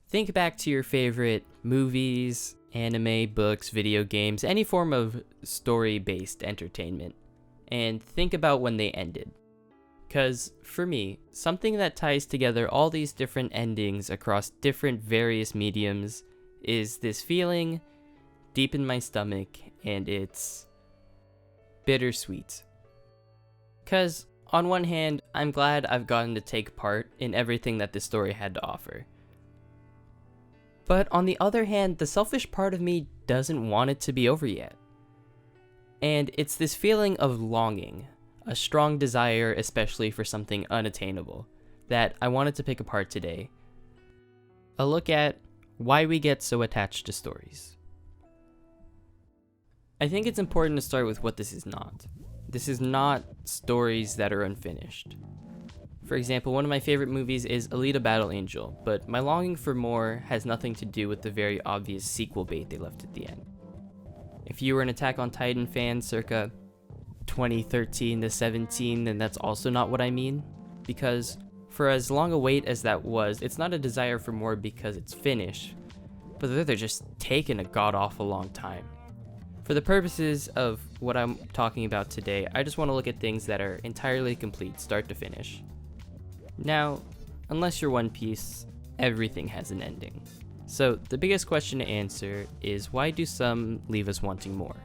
Think back to your favorite movies, anime, books, video games, any form of story-based entertainment, and think about when they ended. Because, for me, something that ties together all these different endings across different various mediums is this feeling deep in my stomach, and it's bittersweet. Because, on one hand, I'm glad I've gotten to take part in everything that this story had to offer. But on the other hand, the selfish part of me doesn't want it to be over yet. And it's this feeling of longing, a strong desire, especially for something unattainable, that I wanted to pick apart today. A look at why we get so attached to stories. I think it's important to start with what this is not. This is not stories that are unfinished. For example, one of my favorite movies is Alita Battle Angel, but my longing for more has nothing to do with the very obvious sequel bait they left at the end. If you were an Attack on Titan fan circa 2013 to 17, then that's also not what I mean, because for as long a wait as that was, it's not a desire for more because it's finished, but they're just taking a god-awful long time. For the purposes of what I'm talking about today, I just want to look at things that are entirely complete, start to finish. Now, unless you're One Piece, everything has an ending. So the biggest question to answer is, why do some leave us wanting more?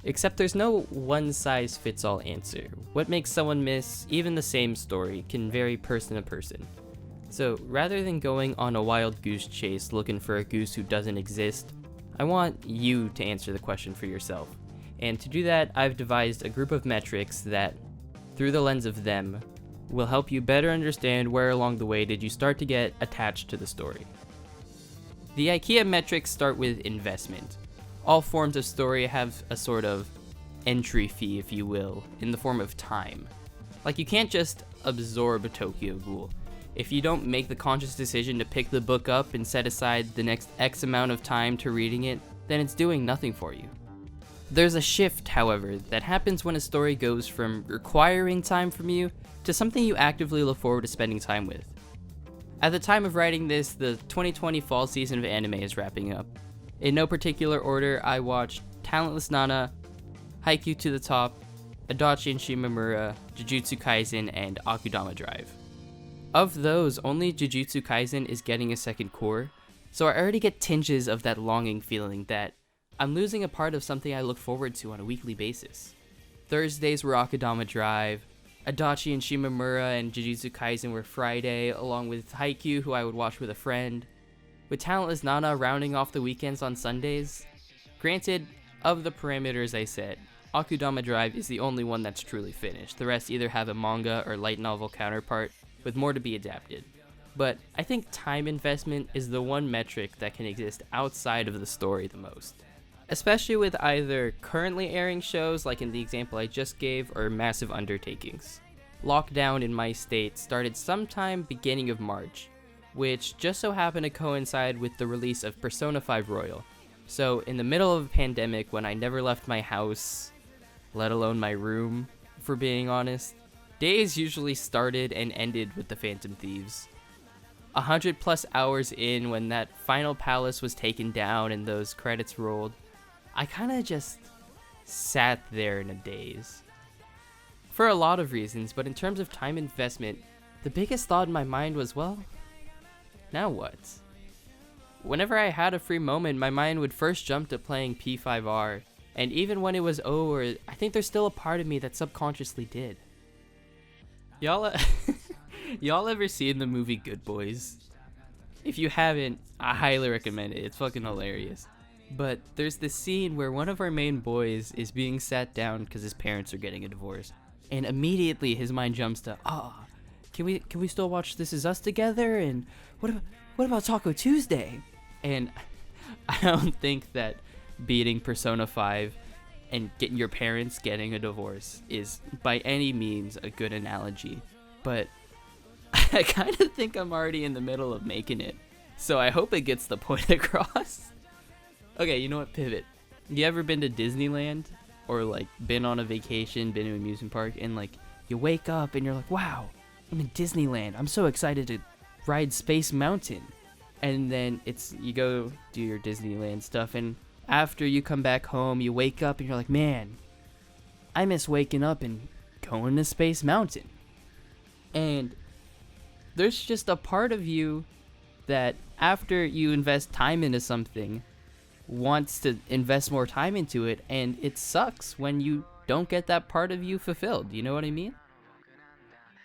Except there's no one-size-fits-all answer. What makes someone miss even the same story can vary person to person. So rather than going on a wild goose chase looking for a goose who doesn't exist, I want you to answer the question for yourself. And to do that, I've devised a group of metrics that, through the lens of them, will help you better understand where along the way did you start to get attached to the story. The IKEA metrics start with investment. All forms of story have a sort of entry fee, if you will, in the form of time. Like, you can't just absorb Tokyo Ghoul. If you don't make the conscious decision to pick the book up and set aside the next X amount of time to reading it, then it's doing nothing for you. There's a shift, however, that happens when a story goes from requiring time from you to something you actively look forward to spending time with. At the time of writing this, the 2020 fall season of anime is wrapping up. In no particular order, I watched Talentless Nana, Haikyuu to the Top, Adachi and Shimamura, Jujutsu Kaisen, and Akudama Drive. Of those, only Jujutsu Kaisen is getting a second core, so I already get tinges of that longing feeling that I'm losing a part of something I look forward to on a weekly basis. Thursdays were Akudama Drive, Adachi and Shimamura and Jujutsu Kaisen were Friday, along with Haikyuu, who I would watch with a friend, with Talentless Nana rounding off the weekends on Sundays. Granted, of the parameters I set, Akudama Drive is the only one that's truly finished. The rest either have a manga or light novel counterpart, with more to be adapted. But I think time investment is the one metric that can exist outside of the story the most. Especially with either currently airing shows, like in the example I just gave, or massive undertakings. Lockdown in my state started sometime beginning of March, which just so happened to coincide with the release of Persona 5 Royal. So in the middle of a pandemic when I never left my house, let alone my room, for being honest, days usually started and ended with the Phantom Thieves. 100+ hours in, when that final palace was taken down and those credits rolled, I kinda just sat there in a daze. For a lot of reasons, but in terms of time investment, the biggest thought in my mind was, well, now what? Whenever I had a free moment, my mind would first jump to playing P5R, and even when it was over, I think there's still a part of me that subconsciously did. Y'all ever seen the movie Good Boys? If you haven't, I highly recommend it. It's fucking hilarious. But there's this scene where one of our main boys is being sat down because his parents are getting a divorce, and immediately his mind jumps to, can we still watch This Is Us together? And what about Taco Tuesday? And I don't think that beating Persona 5 and getting your parents getting a divorce is by any means a good analogy, but I kind of think I'm already in the middle of making it, so I hope it gets the point across. Okay, you know what? Pivot. You ever been to Disneyland? Or, like, been on a vacation, been to an amusement park, and, like, you wake up and you're like, wow, I'm in Disneyland. I'm so excited to ride Space Mountain. and then you go do your Disneyland stuff, and after you come back home, you wake up and you're like, man, I miss waking up and going to Space Mountain. And there's just a part of you that after you invest time into something wants to invest more time into it, and it sucks when you don't get that part of you fulfilled. You know what I mean?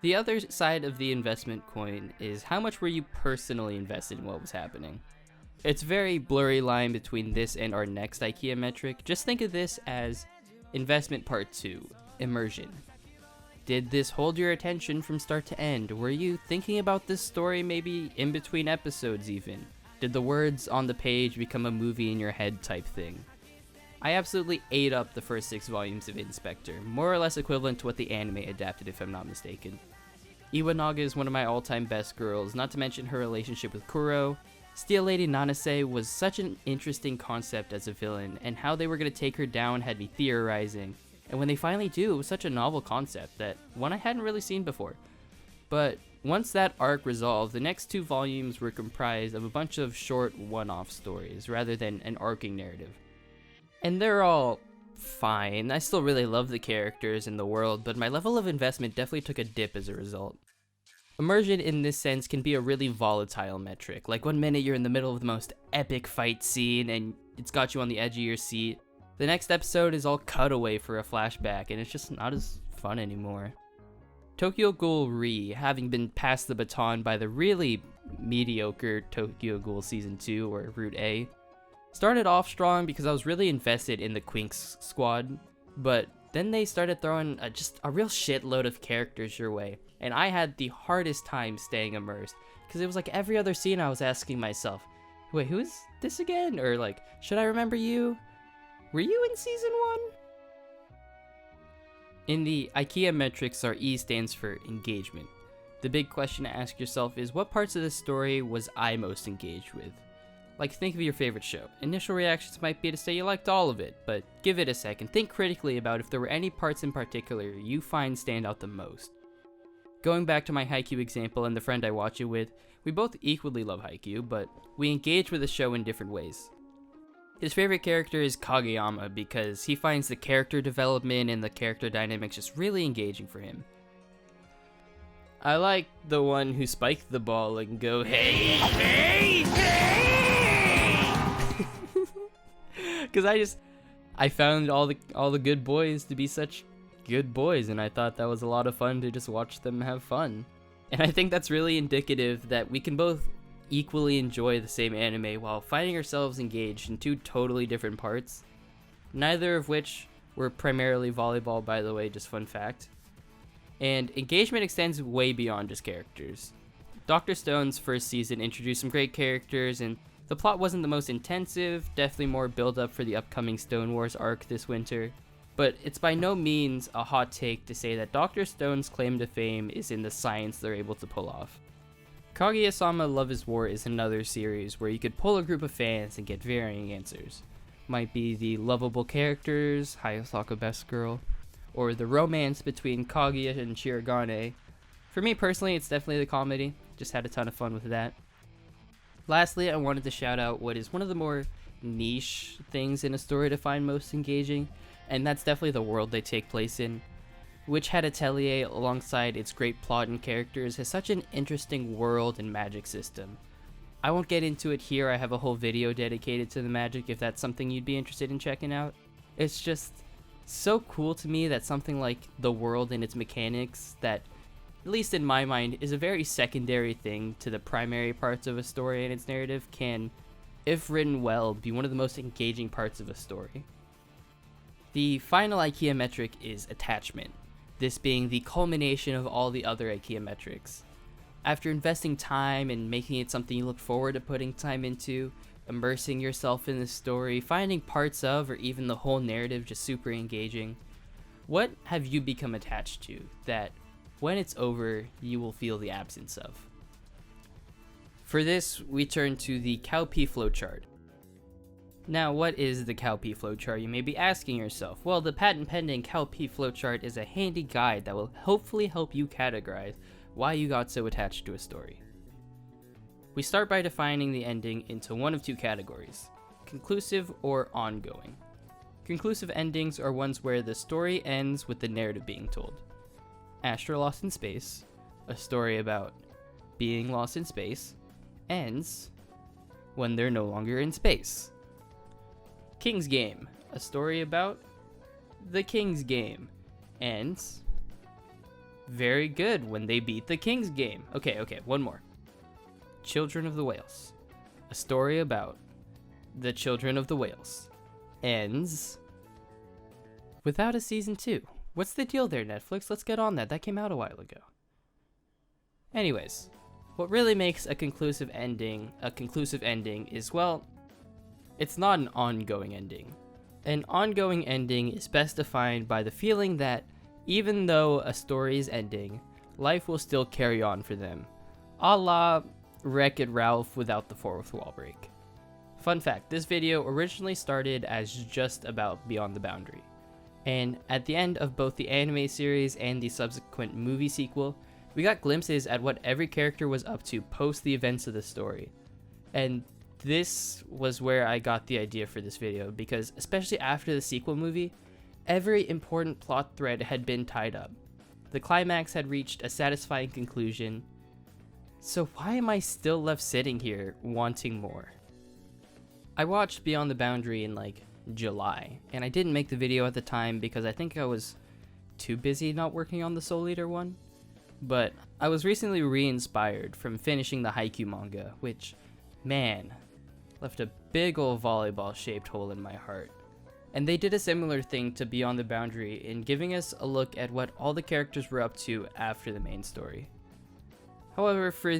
The other side of the investment coin is how much were you personally invested in what was happening. It's a very blurry line between this and our next IKEA metric. Just think of this as investment part 2, immersion. Did this hold your attention from start to end? Were you thinking about this story maybe in between episodes even? Did the words on the page become a movie in your head type thing? I absolutely ate up the first 6 volumes of Inspector, more or less equivalent to what the anime adapted if I'm not mistaken. Iwanaga is one of my all-time best girls, not to mention her relationship with Kuro. Steel Lady Nanase was such an interesting concept as a villain, and how they were going to take her down had me theorizing. And when they finally do, it was such a novel concept, that one I hadn't really seen before. But once that arc resolved, the next 2 volumes were comprised of a bunch of short one-off stories, rather than an arcing narrative. And they're all fine. I still really love the characters and the world, but my level of investment definitely took a dip as a result. Immersion in this sense can be a really volatile metric. Like, one minute you're in the middle of the most epic fight scene and it's got you on the edge of your seat. The next episode is all cutaway for a flashback, and it's just not as fun anymore. Tokyo Ghoul Re, having been passed the baton by the really mediocre Tokyo Ghoul Season 2, or Route A, started off strong because I was really invested in the Quinks squad, but then they started throwing just a real shitload of characters your way, and I had the hardest time staying immersed, because it was like every other scene I was asking myself, wait, who is this again? Or like, should I remember you? Were you in Season 1? In the IKEA metrics, our E stands for engagement. The big question to ask yourself is, what parts of the story was I most engaged with? Like, think of your favorite show. Initial reactions might be to say you liked all of it, but give it a second. Think critically about if there were any parts in particular you find stand out the most. Going back to my Haikyuu example and the friend I watch it with, we both equally love Haikyuu, but we engage with the show in different ways. His favorite character is Kageyama because he finds the character development and the character dynamics just really engaging for him. I like the one who spiked the ball and go, hey, hey, hey! Because I found all the good boys to be such good boys, and I thought that was a lot of fun to just watch them have fun. And I think that's really indicative that we can both equally enjoy the same anime while finding ourselves engaged in 2 totally different parts, neither of which were primarily volleyball, by the way, just fun fact. And engagement extends way beyond just characters. Dr. Stone's first season introduced some great characters, and the plot wasn't the most intensive, definitely more build up for the upcoming Stone Wars arc this winter, but it's by no means a hot take to say that Dr. Stone's claim to fame is in the science they're able to pull off. Kaguya-sama Love is War is another series where you could pull a group of fans and get varying answers. Might be the lovable characters, Hayasaka best girl, or the romance between Kaguya and Shirogane. For me personally, it's definitely the comedy. Just had a ton of fun with that. Lastly, I wanted to shout out what is one of the more niche things in a story to find most engaging, and that's definitely the world they take place in. Witch Hat Atelier, alongside its great plot and characters, has such an interesting world and magic system. I won't get into it here, I have a whole video dedicated to the magic if that's something you'd be interested in checking out. It's just so cool to me that something like the world and its mechanics, that, at least in my mind, is a very secondary thing to the primary parts of a story and its narrative, can, if written well, be one of the most engaging parts of a story. The final IKEA metric is attachment, this being the culmination of all the other IKEA metrics. After investing time and making it something you look forward to putting time into, immersing yourself in the story, finding parts of or even the whole narrative just super engaging, what have you become attached to that, when it's over, you will feel the absence of? For this, we turn to the Cowpea flowchart. Now, what is the Cowpea flowchart, you may be asking yourself? Well, the patent-pending Cowpea flowchart is a handy guide that will hopefully help you categorize why you got so attached to a story. We start by defining the ending into one of two categories: conclusive or ongoing. Conclusive endings are ones where the story ends with the narrative being told. Astra Lost in Space, a story about being lost in space, ends when they're no longer in space. King's Game, a story about the King's Game, ends very good when they beat the King's Game. Okay, one more. Children of the Whales, a story about the Children of the Whales, ends without a season 2. What's the deal there, Netflix? Let's get on that. That came out a while ago. Anyways, what really makes a conclusive ending is, well, it's not an ongoing ending. An ongoing ending is best defined by the feeling that even though a story is ending, life will still carry on for them. A la Wreck-It Ralph without the fourth wall break. Fun fact, this video originally started as just about Beyond the Boundary. And at the end of both the anime series and the subsequent movie sequel, we got glimpses at what every character was up to post the events of the story. And this was where I got the idea for this video, because especially after the sequel movie, every important plot thread had been tied up. The climax had reached a satisfying conclusion. So why am I still left sitting here wanting more? I watched Beyond the Boundary in July, and I didn't make the video at the time because I think I was too busy not working on the Soul Eater one. But I was recently re-inspired from finishing the Haikyuu manga, which, man, left a big ol' volleyball-shaped hole in my heart. And they did a similar thing to Beyond the Boundary in giving us a look at what all the characters were up to after the main story. However, for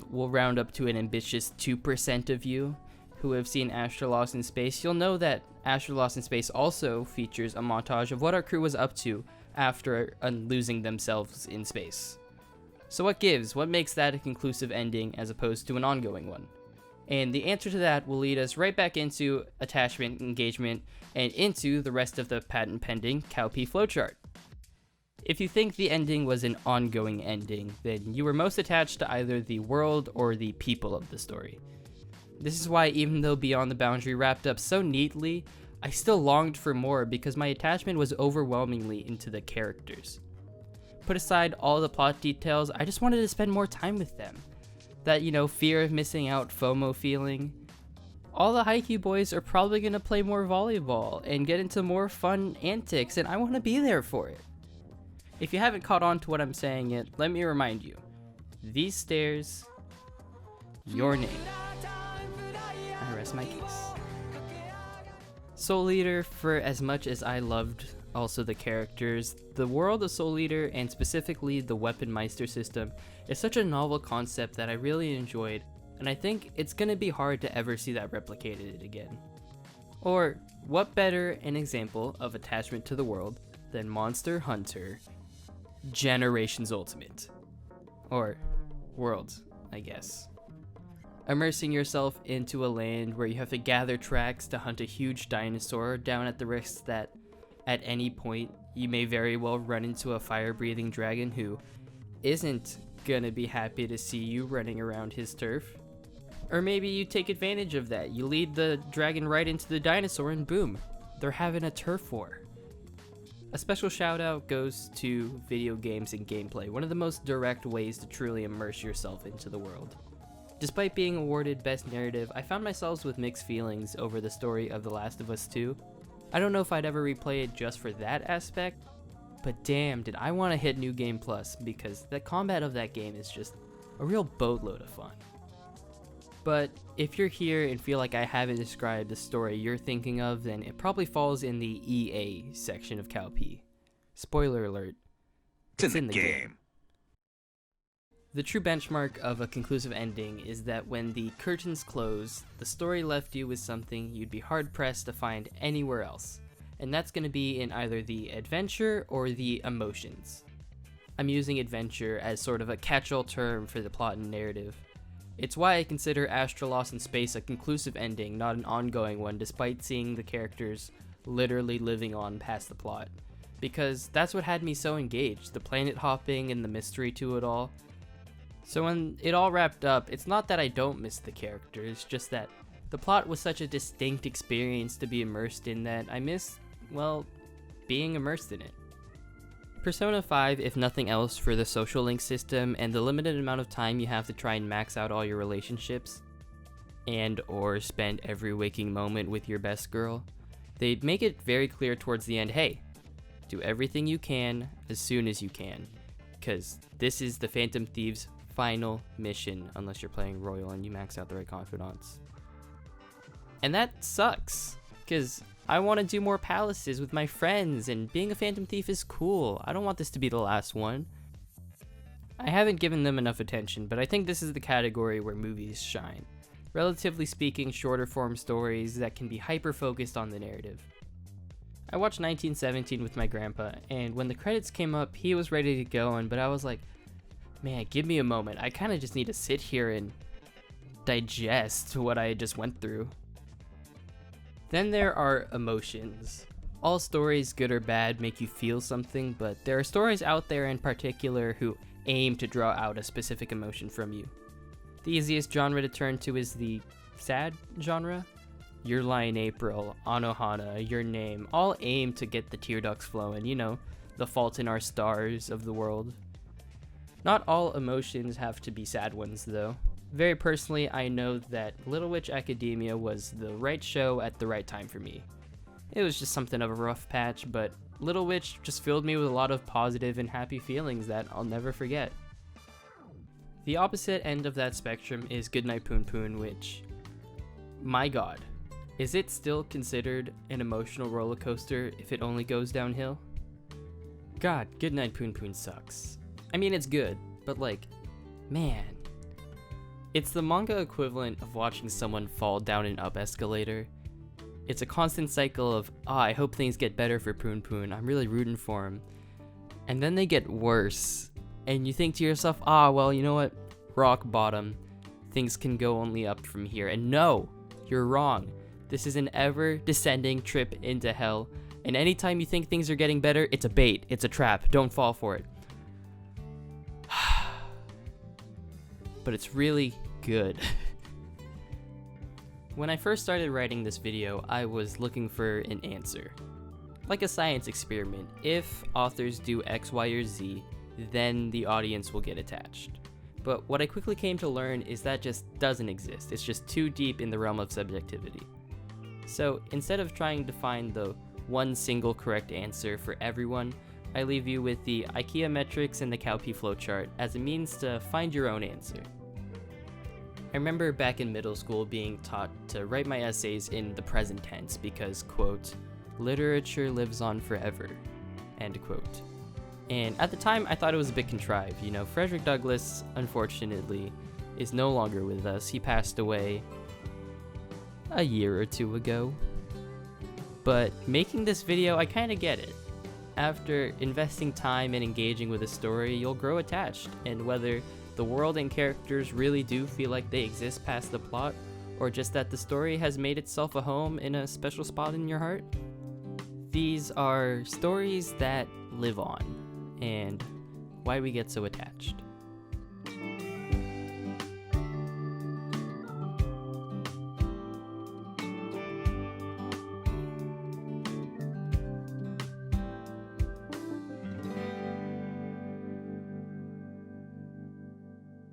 we'll round up to an ambitious 2% of you who have seen Astra Lost in Space, you'll know that Astra Lost in Space also features a montage of what our crew was up to after losing themselves in space. So what gives? What makes that a conclusive ending as opposed to an ongoing one? And the answer to that will lead us right back into attachment, engagement, and into the rest of the patent-pending CowP flowchart. If you think the ending was an ongoing ending, then you were most attached to either the world or the people of the story. This is why, even though Beyond the Boundary wrapped up so neatly, I still longed for more because my attachment was overwhelmingly into the characters. Put aside all the plot details, I just wanted to spend more time with them. That, fear of missing out FOMO feeling. All the Haikyuu boys are probably going to play more volleyball and get into more fun antics, and I want to be there for it. If you haven't caught on to what I'm saying yet, let me remind you. These stairs, your name. I rest my case. Soul Eater, for as much as I loved also the characters, the world of Soul Eater, and specifically the Weapon Meister system, is such a novel concept that I really enjoyed, and I think it's gonna be hard to ever see that replicated again. Or, what better an example of attachment to the world than Monster Hunter Generations Ultimate? Or, Worlds, I guess. Immersing yourself into a land where you have to gather tracks to hunt a huge dinosaur down at the risk that, at any point, you may very well run into a fire-breathing dragon who isn't gonna be happy to see you running around his turf. Or maybe you take advantage of that. You lead the dragon right into the dinosaur and boom, they're having a turf war. A special shout out goes to video games and gameplay, one of the most direct ways to truly immerse yourself into the world. Despite being awarded Best Narrative, I found myself with mixed feelings over the story of The Last of Us 2. I don't know if I'd ever replay it just for that aspect, but damn, did I want to hit New Game Plus, because the combat of that game is just a real boatload of fun. But if you're here and feel like I haven't described the story you're thinking of, then it probably falls in the EA section of CowP. Spoiler alert, it's in the game. The true benchmark of a conclusive ending is that when the curtains close, the story left you with something you'd be hard-pressed to find anywhere else, and that's going to be in either the adventure or the emotions. I'm using adventure as sort of a catch-all term for the plot and narrative. It's why I consider Astra Lost in Space a conclusive ending, not an ongoing one, despite seeing the characters literally living on past the plot. Because that's what had me so engaged, the planet hopping and the mystery to it all. So when it all wrapped up, it's not that I don't miss the characters, just that the plot was such a distinct experience to be immersed in that I miss, well, being immersed in it. Persona 5, if nothing else, for the social link system and the limited amount of time you have to try and max out all your relationships, and or spend every waking moment with your best girl, they make it very clear towards the end, hey, do everything you can as soon as you can, because this is the Phantom Thieves' final mission, unless you're playing Royal and you max out the right confidants. And that sucks, because I want to do more palaces with my friends, and being a Phantom Thief is cool. I don't want this to be the last one. I haven't given them enough attention, but I think this is the category where movies shine. Relatively speaking, shorter form stories that can be hyper-focused on the narrative. I watched 1917 with my grandpa, and when the credits came up, he was ready to go, but I was like, man, give me a moment. I kind of just need to sit here and digest what I just went through. Then there are emotions. All stories, good or bad, make you feel something, but there are stories out there in particular who aim to draw out a specific emotion from you. The easiest genre to turn to is the sad genre. Your Lie in April, Anohana, Your Name, all aim to get the tear ducts flowing, you know, the Fault in Our Stars of the world. Not all emotions have to be sad ones, though. Very personally, I know that Little Witch Academia was the right show at the right time for me. It was just something of a rough patch, but Little Witch just filled me with a lot of positive and happy feelings that I'll never forget. The opposite end of that spectrum is Goodnight Poon Poon, which, my god, is it still considered an emotional roller coaster if it only goes downhill? God, Goodnight Poon Poon sucks. I mean, it's good, but like, man. It's the manga equivalent of watching someone fall down an up escalator. It's a constant cycle of, I hope things get better for Poon Poon, I'm really rooting for him. And then they get worse, and you think to yourself, well, you know what? Rock bottom. Things can go only up from here. And no, you're wrong. This is an ever-descending trip into hell, and anytime you think things are getting better, it's a bait, it's a trap, don't fall for it. But it's really good. When I first started writing this video, I was looking for an answer. Like a science experiment, if authors do X, Y, or Z, then the audience will get attached. But what I quickly came to learn is that just doesn't exist. It's just too deep in the realm of subjectivity. So instead of trying to find the one single correct answer for everyone, I leave you with the IKEA metrics and the Cowpea flowchart as a means to find your own answer. I remember back in middle school being taught to write my essays in the present tense because, quote, literature lives on forever, end quote. And at the time, I thought it was a bit contrived. You know, Frederick Douglass, unfortunately, is no longer with us. He passed away a year or two ago. But making this video, I kind of get it. After investing time and engaging with a story, you'll grow attached, and whether the world and characters really do feel like they exist past the plot, or just that the story has made itself a home in a special spot in your heart, these are stories that live on, and why we get so attached.